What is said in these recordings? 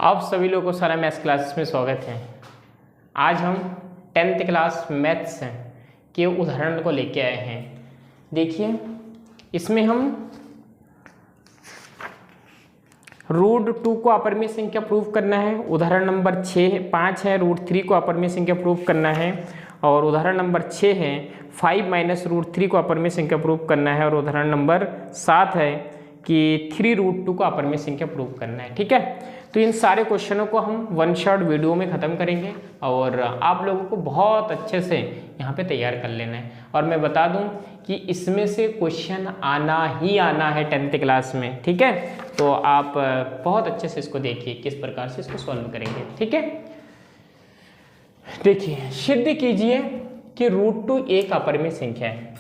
आप सभी लोगों को सारा मैथ्स क्लासेस में स्वागत है। आज हम 10th क्लास मैथ्स के उदाहरण को लेके आए हैं। देखिए, इसमें हम √2 को अपरिमेय संख्या प्रूव करना है। उदाहरण नंबर 5 है √3 को अपरिमेय संख्या प्रूव करना है। और उदाहरण नंबर 6 है 5 - √3 को अपरिमेय संख्या प्रूव करना है। और उदाहरण नंबर 7 है कि 3√2 को अपरिमेय संख्या प्रूव करना है। ठीक है, तो इन सारे क्वेश्चनों को हम वन शॉट वीडियो में ख़त्म करेंगे और आप लोगों को बहुत अच्छे से यहाँ पे तैयार कर लेना है। और मैं बता दूँ कि इसमें से क्वेश्चन आना ही आना है 10th क्लास में। ठीक है, तो आप बहुत अच्छे से इसको देखिए किस प्रकार से इसको सॉल्व करेंगे। ठीक है, देखिए, सिद्ध कीजिए कि √2 एक अपरिमेय संख्या है।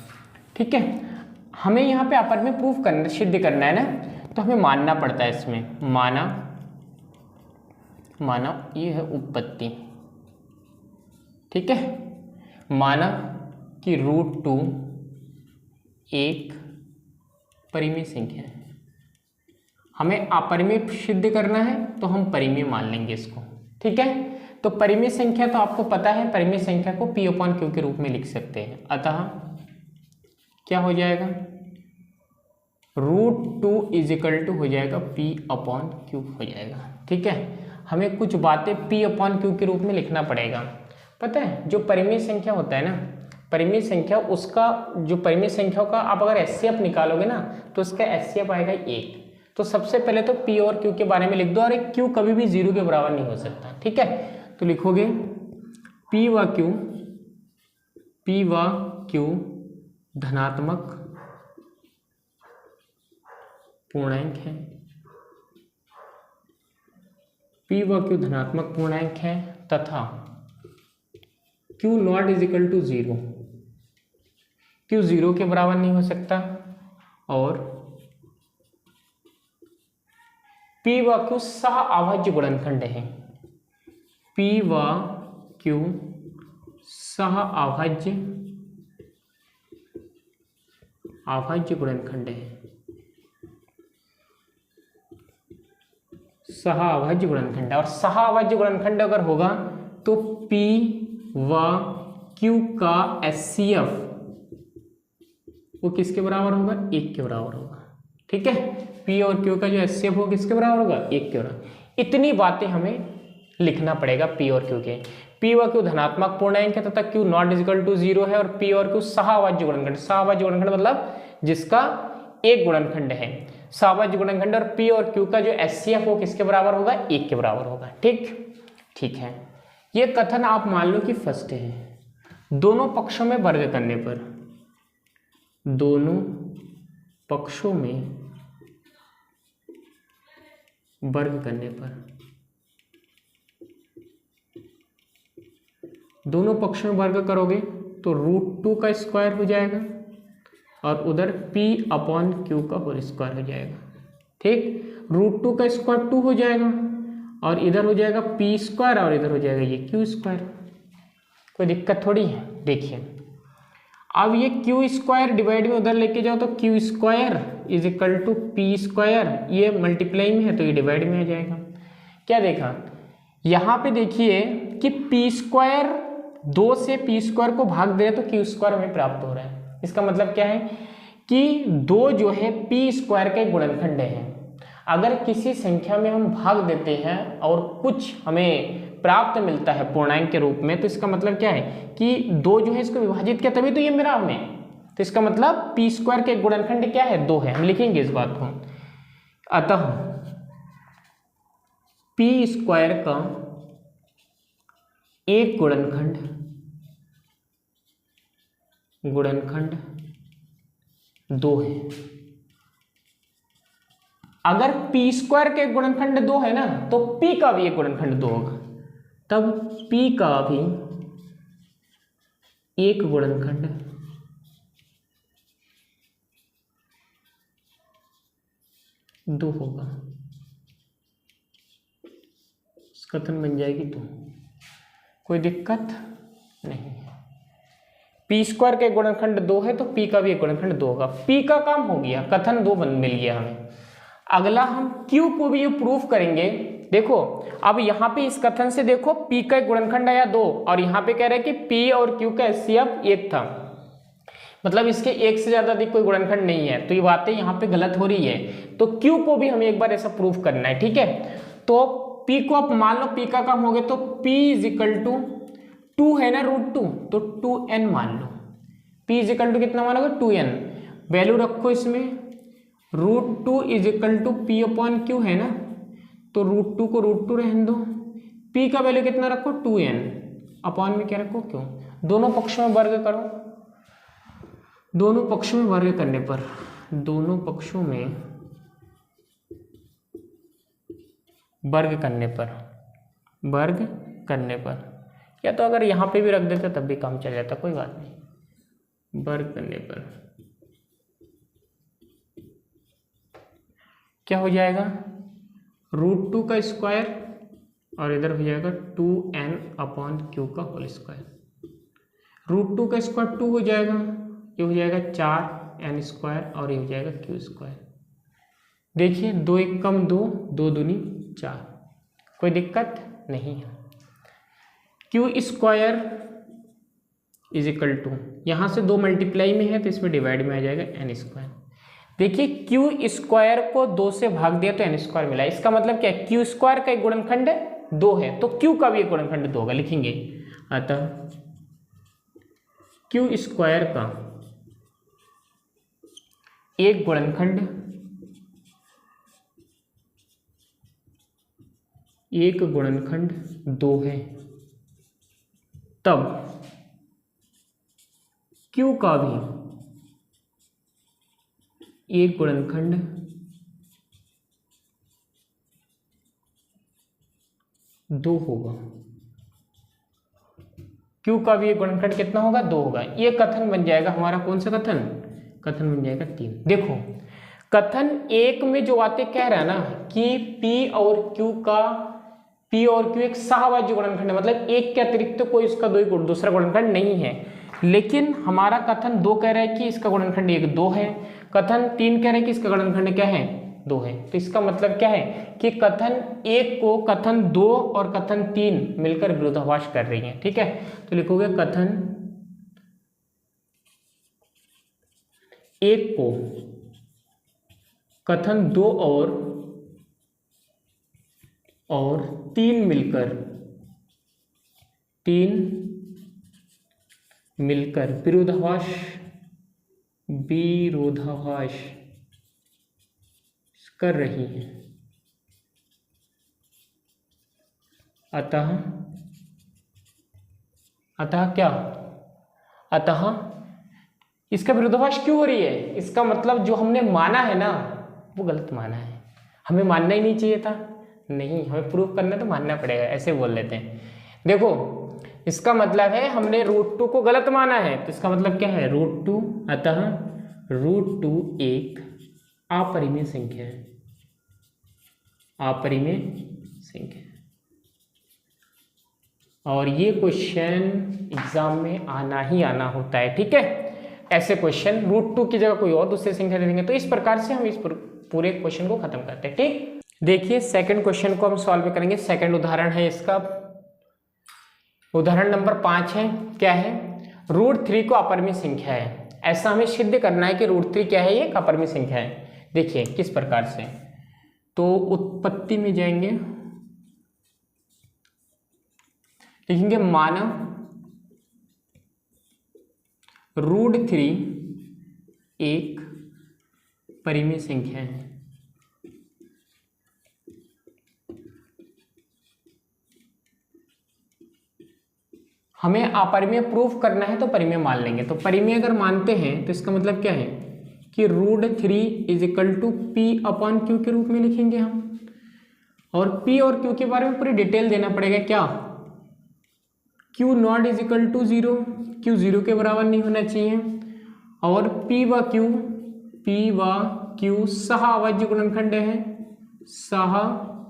ठीक है, हमें यहाँ पे अपरिमेय प्रूफ करना, सिद्ध करना है ना, तो हमें मानना पड़ता है। इसमें माना ये है उत्पत्ति। ठीक है, माना कि √2 एक परिमेय संख्या है। हमें अपरिमेय सिद्ध करना है तो हम परिमेय मान लेंगे इसको। ठीक है, तो परिमेय संख्या तो आपको पता है, परिमेय संख्या को P/Q के रूप में लिख सकते हैं। अतः क्या हो जाएगा, √2 = हो जाएगा P/Q हो जाएगा। ठीक है, हमें कुछ बातें P/Q के रूप में लिखना पड़ेगा। पता है, जो परिमेय संख्या होता है ना, परिमेय संख्या, उसका जो परिमेय संख्या का आप अगर HCF निकालोगे ना, तो उसका HCF आएगा 1। तो सबसे पहले तो P और Q के बारे में लिख दो। और एक Q कभी भी 0 के बराबर नहीं हो सकता। ठीक है, तो लिखोगे P व Q धनात्मक पूर्णांक है। P व Q धनात्मक पूर्णांक है तथा Q ≠ 0, Q 0 के बराबर नहीं हो सकता। और P व Q सह-अभाज्य गुणनखंड है। P व Q सह-अभाज्य गुणनखंड है। सह-अभाज्य गुणनखंड, और सह-अभाज्य गुणनखंड अगर होगा तो P व Q का HCF वो किसके बराबर होगा, 1 के बराबर होगा। ठीक है, P और Q का जो HCF हो किसके बराबर होगा, 1 के बराबर। इतनी बातें हमें लिखना पड़ेगा P और Q के। P व Q धनात्मक पूर्णांक है तथा Q ≠ 0 है। और P और Q सह-अभाज्य गुणनखंड, सह-अभाज्य गुणनखंड मतलब जिसका एक गुणनखंड है, सह-अभाज्य गुणनखंड। और P और Q का जो HCF हो किसके बराबर होगा, 1 के बराबर होगा। ठीक है, ये कथन आप मान लो कि फर्स्ट है। दोनों पक्षों में वर्ग करने पर, दोनों पक्षों में वर्ग करने पर, दोनों पक्षों में वर्ग करोगे तो √2 का स्क्वायर हो जाएगा और उधर P/Q का होल स्क्वायर हो जाएगा। ठीक, √2 का स्क्वायर 2 हो जाएगा और इधर हो जाएगा P² और इधर हो जाएगा ये Q²। कोई दिक्कत थोड़ी है। देखिए, अब ये Q² डिवाइड में उधर लेके जाओ तो Q² = P²। ये मल्टीप्लाई में है तो ये डिवाइड में आ जाएगा। क्या देखा, यहाँ पे देखिए कि P² 2 से P² को भाग दे तो Q² हमें प्राप्त हो रहा है। इसका मतलब क्या है कि 2 जो है P² के गुणनखंड है। अगर किसी संख्या में हम भाग देते हैं और कुछ हमें प्राप्त मिलता है पूर्णांक के रूप में, तो इसका मतलब क्या है कि 2 जो है इसको विभाजित किया तभी तो ये मिला हमें। तो इसका मतलब P² के गुणनखंड क्या है, 2 है। हम लिखेंगे इस बात को। अतः P² का एक गुणनखंड 2 है। अगर P² के गुणनखंड 2 है ना, तो P का भी एक गुणनखंड 2 होगा। तब P का भी एक गुणनखंड 2 होगा। कथन बन जाएगी 2। कोई दिक्कत नहीं है। P² के गुणनखंड 2 है तो P का भी एक गुणनखंड 2 होगा। P का काम हो गया, कथन 2 मिल गया हमें। अगला हम Q को भी ये प्रूफ करेंगे देखो अब यहाँ पे इस कथन से देखो P का एक गुणनखंड आया 2 और यहाँ पे कह रहे हैं कि P और Q का HCF 1 था, मतलब इसके एक से ज्यादा अधिक कोई गुणनखंड नहीं है, तो ये बातें यहाँ पे गलत हो रही है। तो Q को भी हमें एक बार ऐसा प्रूफ करना है, ठीक है। तो P को आप मान लो P का काम हो गया, तो P इज इक्वल टू 2 है ना √2, तो 2n मान लो। P इज इक्वल टू कितना मानोगे 2n, वैल्यू रखो इसमें, √2 is equal to P upon Q है ना, तो √2 को √2 रहने दो, P का वैल्यू कितना रखो 2n, अपॉन में क्या रखो Q, दोनों पक्षों में वर्ग करो, दोनों पक्षों में वर्ग करने पर, दोनों पक्षों में वर्ग करने पर, वर्ग करने पर, या तो अगर यहाँ पे भी रख देते तब भी काम चल जाता, कोई बात नहीं, वर्ग करने पर क्या हो जाएगा √2 का स्क्वायर और इधर हो जाएगा 2n अपॉन Q का होल स्क्वायर, √2 का स्क्वायर 2 हो जाएगा, ये हो जाएगा 4n स्क्वायर और ये हो जाएगा Q स्क्वायर। देखिए 2 1 कम 2, 2 दूनी 4, कोई दिक्कत नहीं है। Q square is equal to, यहाँ से 2 मल्टीप्लाई में है तो इसमें डिवाइड में आ जाएगा n स्क्वायर। देखिए Q स्क्वायर को 2 से भाग दिया तो n स्क्वायर मिला, इसका मतलब क्या है Q स्क्वायर का एक गुणनखंड 2 है, तो Q का भी एक गुणनखंड 2 होगा, लिखेंगे। अतः Q स्क्वायर का एक गुणनखंड, एक गुणनखंड 2 है, तब Q का भी एक गुणनखंड 2 होगा, Q का भी एक गुणनखंड कितना होगा 2 होगा। ये कथन बन जाएगा हमारा कौन सा कथन, कथन बन जाएगा 3। देखो कथन 1 में जो बातें कह रहा है ना कि P और Q एक सहभाज्य गुणनखंड है, मतलब एक के अतिरिक्त तो कोई इसका दूसरा गुणनखंड नहीं है, लेकिन हमारा कथन 2 कह रहा है कि इसका गुणनखंड 1 2 है, कथन 3 कह रहे हैं कि इसका गुणनखंड क्या है 2 है। तो इसका मतलब क्या है कि कथन 1 को कथन 2 और कथन 3 मिलकर विरोधाभास कर रही हैं, ठीक है। तो लिखोगे कथन 1 को कथन 2 और 3 मिलकर विरोधाभास कर रही है। अतः क्या, अतः इसका विरोधाभास क्यों हो रही है, इसका मतलब जो हमने माना है ना वो गलत माना है, हमें मानना ही नहीं चाहिए था, नहीं हमें प्रूफ करना तो मानना पड़ेगा, ऐसे बोल लेते हैं। देखो इसका मतलब है हमने √2 को गलत माना है, तो इसका मतलब क्या है √2, अतः √2 एक अपरिमेय संख्या है, अपरिमेय संख्या। और ये क्वेश्चन एग्जाम में आना ही आना होता है, ठीक है। ऐसे क्वेश्चन √2 की जगह कोई और दूसरी संख्या दे देंगे, तो इस प्रकार से हम इस पूरे क्वेश्चन को खत्म करते हैं, ठीक। देखिए सेकंड क्वेश्चन को हम सॉल्व करेंगे, सेकंड उदाहरण है इसका, उदाहरण नंबर 5 है, क्या है √3 को अपरिमेय संख्या है, ऐसा हमें सिद्ध करना है कि √3 क्या है, ये एक अपरिमेय संख्या है। देखिए किस प्रकार से, तो उत्पत्ति में जाएंगे, लिखेंगे माना √3 एक परिमेय संख्या है, हमें अपरिमेय प्रूफ करना है तो परिमेय मान लेंगे। तो परिमेय अगर मानते हैं तो इसका मतलब क्या है कि √3 is equal to P upon Q के रूप में लिखेंगे हम, और P और Q के बारे में पूरी डिटेल देना पड़ेगा। क्या Q not is equal to 0, Q 0 के बराबर नहीं होना चाहिए, और P व Q सह-अभाज्य गुणनखंड है, सह-अभाज्य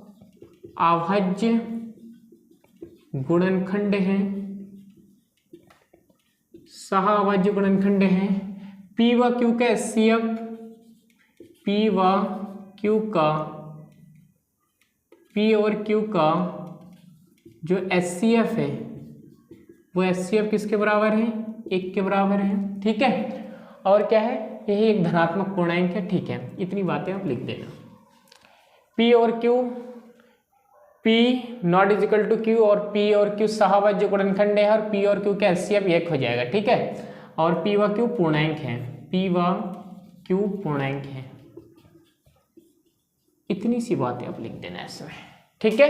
गुणनखंड है, सह-अभाज्य गुणनखंड है। P व Q का HCF, P व Q का P और Q का जो HCF है वो HCF किसके बराबर है, 1 के बराबर है, ठीक है। और क्या है, यही एक धनात्मक पूर्णांक है, ठीक है। इतनी बातें आप लिख देना। P और Q, P not is equal to Q और P और Q सहाभाज्य गुणनखंड है और P और Q का HCF 1 हो जाएगा, ठीक है। और P व Q पूर्णांक है, P व Q पूर्णांक है। इतनी सी बातें आप लिख देना इसमें, ठीक है,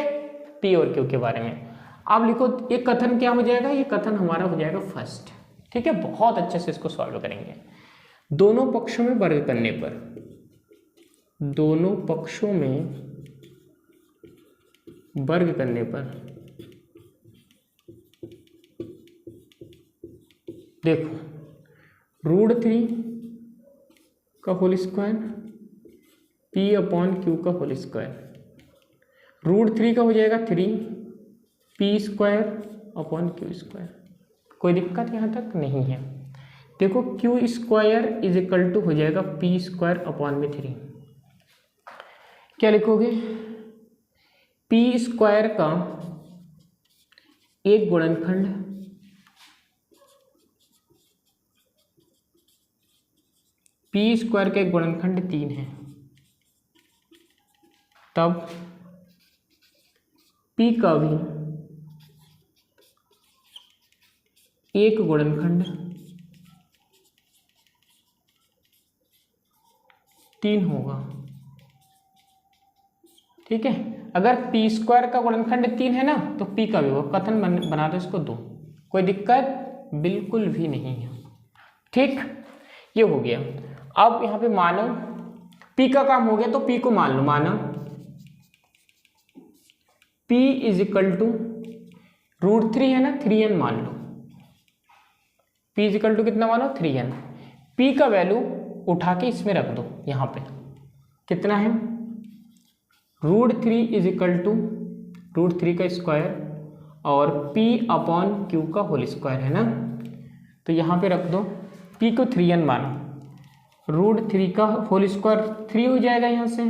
P और Q के बारे में। अब लिखो ये कथन क्या हो जाएगा, ये कथन हमारा हो जाएगा फर्स्ट, ठीक है। बहुत अच्छे से इसको सॉल्व करेंगे। दोनों पक्षों में वर्ग करने पर, दोनों पक्षों में वर्ग करने पर देखो √3 का whole square P upon Q का होल स्क्वायर, √3 का हो जाएगा 3 P square upon Q square. कोई दिक्कत यहाँ तक नहीं है। देखो Q square is equal to हो जाएगा P स्क्वायर अपॉन में 3। क्या लिखोगे, P स्क्वायर का एक गुणनखंड P स्क्वायर का एक गुणनखंड 3 है, तब P का भी एक गुणनखंड 3 होगा, ठीक है। अगर P स्क्वायर का गुणनखंड 3 है ना तो P का भी होगा। कथन बना दो इसको 2, कोई दिक्कत बिल्कुल भी नहीं है, ठीक। ये हो गया। अब यहाँ पे मानो P का काम हो गया तो P को मान लो, माना P इज इक्वल टू √3 है ना, 3n मान लो। P इज इक्वल टू कितना मानो, 3n। P का वैल्यू उठा के इसमें रख दो, यहाँ पे कितना है, √3 इज इक्वल टू √3 का स्क्वायर और P अपॉन Q का होल स्क्वायर है ना। तो यहाँ पे रख दो, P को 3n मानो, √3 का होल स्क्वायर 3 हो जाएगा यहाँ से,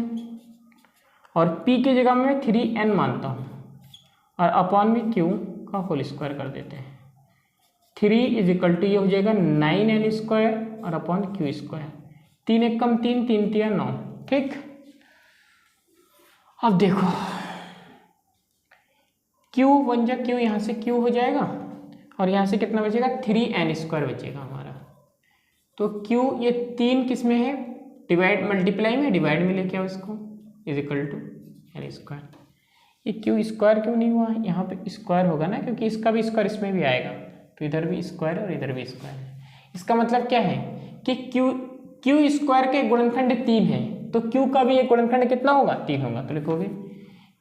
और P की जगह में 3n मानता हूँ और अपॉन में Q का होल स्क्वायर कर देते हैं। 3 इज इक्वल टू ये हो जाएगा 9n स्क्वायर और अपॉन Q स्क्वायर। 3 एक कम 3, 3 3 9, ठीक। अब देखो Q 1 जा Q, यहाँ से Q हो जाएगा और यहाँ से कितना बचेगा, 3n स्क्वायर बचेगा हमारा। तो Q ये 3 किस में है, डिवाइड मल्टीप्लाई में, डिवाइड में लेके आओ इसको, is equal to n square. ये Q स्क्वायर क्यों नहीं हुआ, यहाँ पे स्क्वायर होगा ना, क्योंकि इसका भी स्क्वायर इसमें भी आएगा, तो इधर भी स्क्वायर और इधर भी स्क्वायर है। इसका मतलब क्या है कि Q स्क्वायर के गुणनखंड 3 है, तो Q का भी एक गुणनखंड कितना होगा, 3 होगा। तो लिखोगे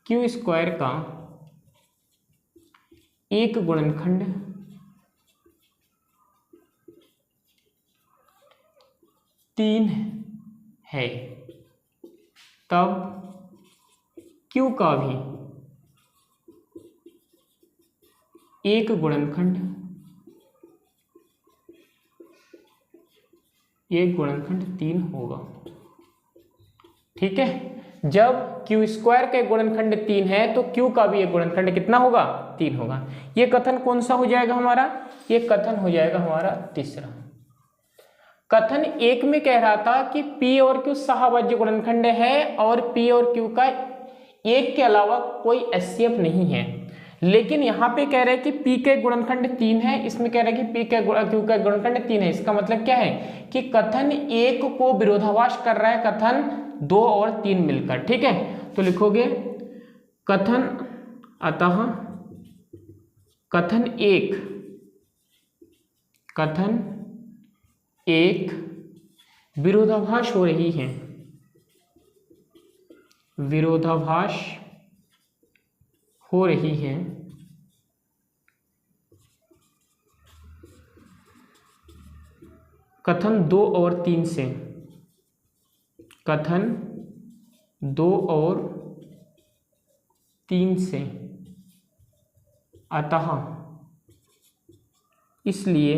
Q स्क्वायर का एक गुणनखंड 3 है, तब Q का भी एक गुणनखंड 3 होगा, ठीक है। जब Q स्क्वायर का गुणनखंड 3 है तो Q का भी एक गुणनखंड कितना होगा, 3 होगा। ये कथन कौन सा हो जाएगा हमारा, ये कथन हो जाएगा हमारा तीसरा। कथन 1 में कह रहा था कि P और Q सहाभाज्य गुणनखंड है और P और Q का एक के अलावा कोई HCF नहीं है, लेकिन यहाँ पे कह रहे हैं कि P के गुणनखंड 3 है, इसमें कह रहे हैं कि P के Q का गुणनखंड 3 है। इसका मतलब क्या है कि कथन 1 को विरोधाभास कर रहा है कथन 2 और 3 मिलकर, ठीक है। तो लिखोगे कथन, अतः कथन 1 विरोधाभास हो रही है, विरोधाभास हो रही है कथन 2 और 3 से, कथन 2 और 3 से। अतः इसलिए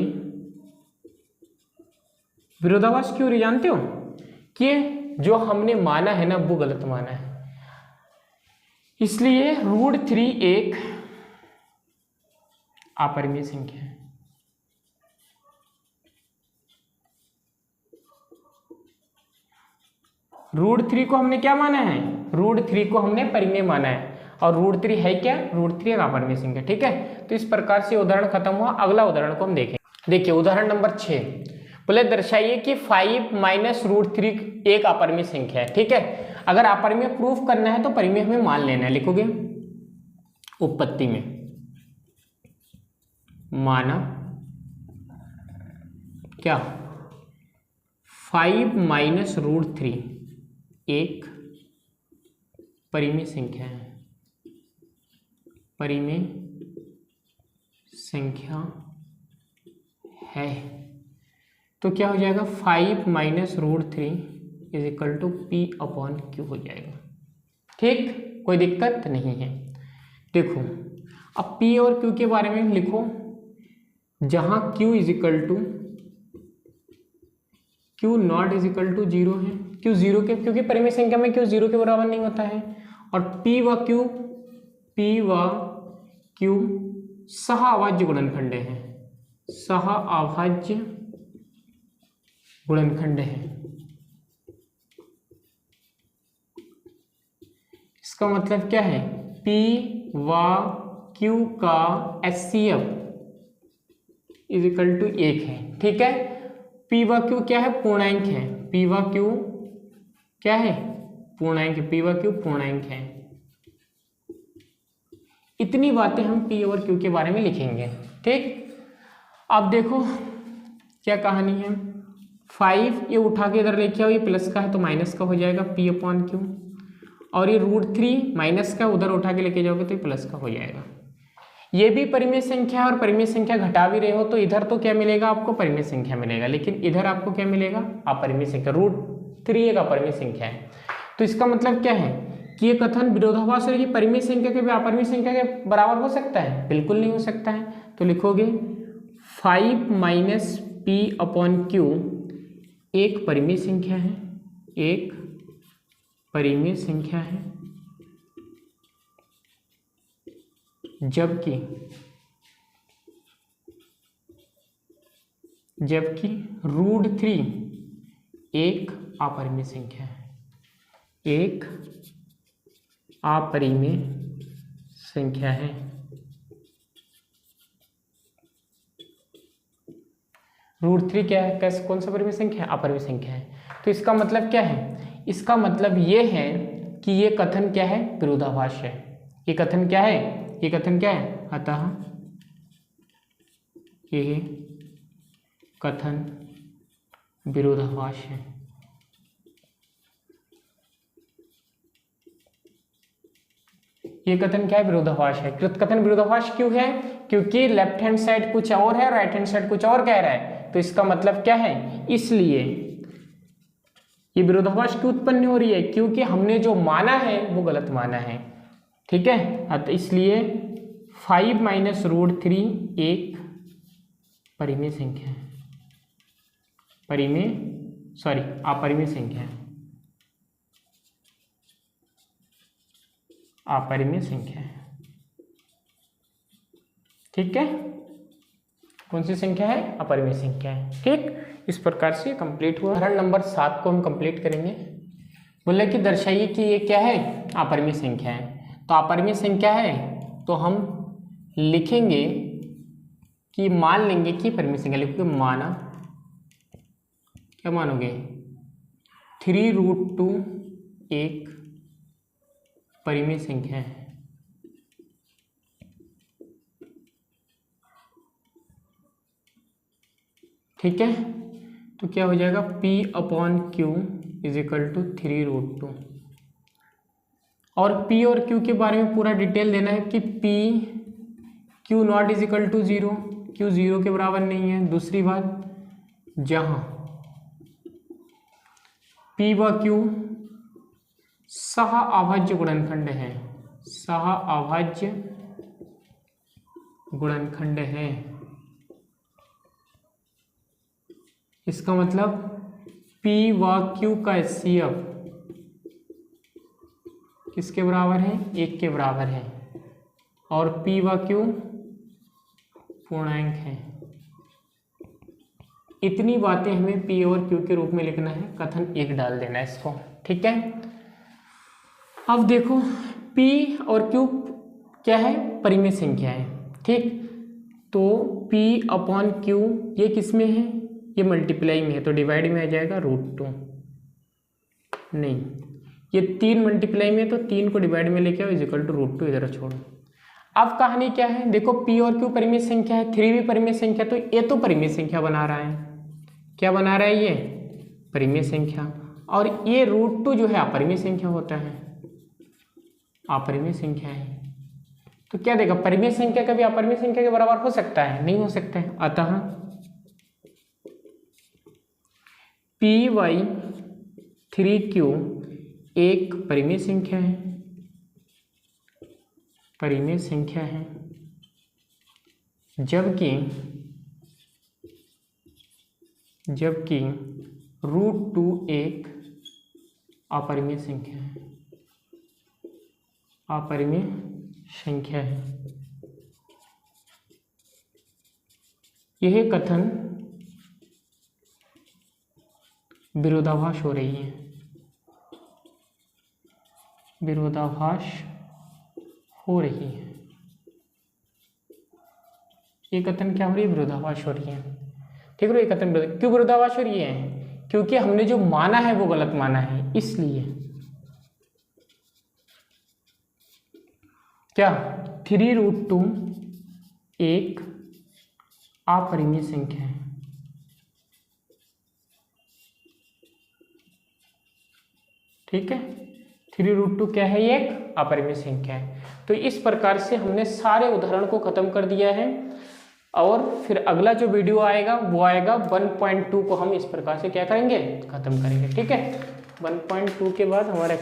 विरोधाभास क्यों रे, जानते हो कि जो हमने माना है ना वो गलत माना है। इसलिए √3 एक अपरिमेय संख्या है। √3 को हमने क्या माना है? √3 को हमने परिमेय माना है, और √3 है क्या? √3 एक अपरिमेय संख्या। ठीक है, तो इस प्रकार से उदाहरण खत्म हुआ। अगला उदाहरण को हम देखें। देखिए उदाहरण नंबर 6, बोले दर्शाइए कि 5 माइनस √3 एक अपरिमेय संख्या है। ठीक है, अगर अपरिमेय प्रूफ करना है तो परिमेय हमें मान लेना है। लिखोगे उत्पत्ति में माना क्या 5 माइनस √3 एक परिमेय संख्या है, परिमेय संख्या है। तो क्या हो जाएगा? 5 minus √3 is equal to P/Q हो जाएगा। ठीक, कोई दिक्कत नहीं है। देखो अब P और Q के बारे में लिखो, जहां Q is equal to Q not is equal to 0 है। Q 0 के, क्योंकि परिमेय संख्या में Q 0 के बराबर नहीं होता है। और P व Q सह अभाज्य गुणनखंड है, सह अभाज्य गुणनखंड है। इसका मतलब क्या है? P व Q का HCF इज इक्वल टू 1 है। ठीक है, P व Q क्या है? पूर्णांक है। P व Q क्या है? पूर्णांक। P व Q पूर्णांक है। इतनी बातें हम P और Q के बारे में लिखेंगे। ठीक, अब देखो क्या कहानी है। 5 ये उठा के इधर लेके आओ, ये प्लस का है तो माइनस का हो जाएगा P/Q, और ये √3 माइनस का उधर उठा के लेके जाओगे तो ये प्लस का हो जाएगा। ये भी परिमेय संख्या है, और परिमेय संख्या घटा भी रहे हो तो इधर तो क्या मिलेगा आपको? परिमेय संख्या मिलेगा, लेकिन इधर आपको क्या मिलेगा? अपरिमेय संख्या। √3 एक अपरिमेय संख्या है। तो इसका मतलब क्या है कि ये कथन विरोधाभास है कि परिमेय संख्या के भी अपरिमेय संख्या के बराबर हो सकता है? बिल्कुल नहीं हो सकता है। तो लिखोगे 5 माइनस P/Q एक परिमेय संख्या है, एक परिमेय संख्या है, जबकि √3 एक अपरिमेय संख्या है, एक अपरिमेय संख्या है। √3 क्या है? कैसे, कौन सा परिमेय संख्या है? अपरिमेय संख्या है। तो इसका मतलब क्या है? इसका मतलब ये है कि ये कथन क्या है? विरोधाभास है। ये कथन क्या है? ये कथन क्या है? अतः ये कथन विरोधाभास है। ये कथन क्या है? विरोधाभास है। कथन विरोधाभास क्यों है? क्योंकि लेफ्ट हैंड साइड कुछ और है, राइट हैंड साइड कुछ और कह रहा है। तो इसका मतलब क्या है? इसलिए ये विरोधाभास क्यों उत्पन्न हो रही है? क्योंकि हमने जो माना है वो गलत माना है। ठीक है, तो इसलिए 5 माइनस √3 एक परिमेय संख्या है, अपरिमेय संख्या है, अपरिमेय संख्या है। ठीक है, कौन सी संख्या है? अपरिमेय संख्या है। ठीक, इस प्रकार से कंप्लीट हुआ। उदाहरण नंबर 7 को हम कंप्लीट करेंगे। बोले कि दर्शाइए कि ये क्या है? अपरिमेय संख्या है। तो अपरिमेय संख्या है तो हम लिखेंगे कि मान लेंगे कि परिमेय संख्या। लिखोगे माना, क्या मानोगे? 3√2 एक परिमेय संख्या है। ठीक है, तो क्या हो जाएगा? P/Q is equal to 3√2। और P और Q के बारे में पूरा डिटेल देना है कि Q not is equal to 0, Q 0 के बराबर नहीं है। दूसरी बात, जहां P व Q सह अभाज्य गुणनखंड है, सह अभाज्य गुणनखंड है। इसका मतलब P व Q का HCF किसके बराबर है, 1 के बराबर है, और p व q पूर्णांक है। इतनी बातें हमें p और q के रूप में लिखना है, कथन 1 डाल देना है इसको, ठीक है। अब देखो p और q क्या है, परिमेय संख्या है, ठीक। तो p अपॉन q ये किस में है, ये मल्टीप्लाई में है, तो डिवाइड में आ जाएगा √2, नहीं ये 3 मल्टीप्लाई में है, तो 3 को डिवाइड में लेके आओ इजिकल टू √2, इधर छोड़ो। अब कहानी क्या है, देखो p और q परिमेय संख्या है, 3 भी परिमेय संख्या, तो ये तो परिमेय संख्या बना रहा है, क्या बना रहा है ये, परिमेय संख्या, और ये √2 जो है अपरिमेय संख्या होता है, अपरिमेय संख्या है। तो क्या देगा, परिमेय संख्या कभी अपरिमेय संख्या के बराबर हो सकता है, नहीं हो सकता है। अतः py3q एक परिमेय संख्या है, परिमेय संख्या है, जबकि √2 एक अपरिमेय संख्या है, अपरिमेय संख्या है। यह कथन विरोधाभास हो रही है, विरोधाभास हो रही है, ये कथन क्या हो रही है, विरोधाभास हो रही है, ठीक है। ये कथन क्यों विरोधाभास हो रही है, क्योंकि हमने जो माना है वो गलत माना है, इसलिए क्या 3√2 एक अपरिमेय संख्या है, ठीक है। 3√2 क्या है, ये एक अपरिमेय संख्या है। तो इस प्रकार से हमने सारे उदाहरण को खत्म कर दिया है, और फिर अगला जो वीडियो आएगा वो आएगा 1.2 को हम इस प्रकार से क्या करेंगे, खत्म करेंगे, ठीक है। 1.2 के बाद हमारा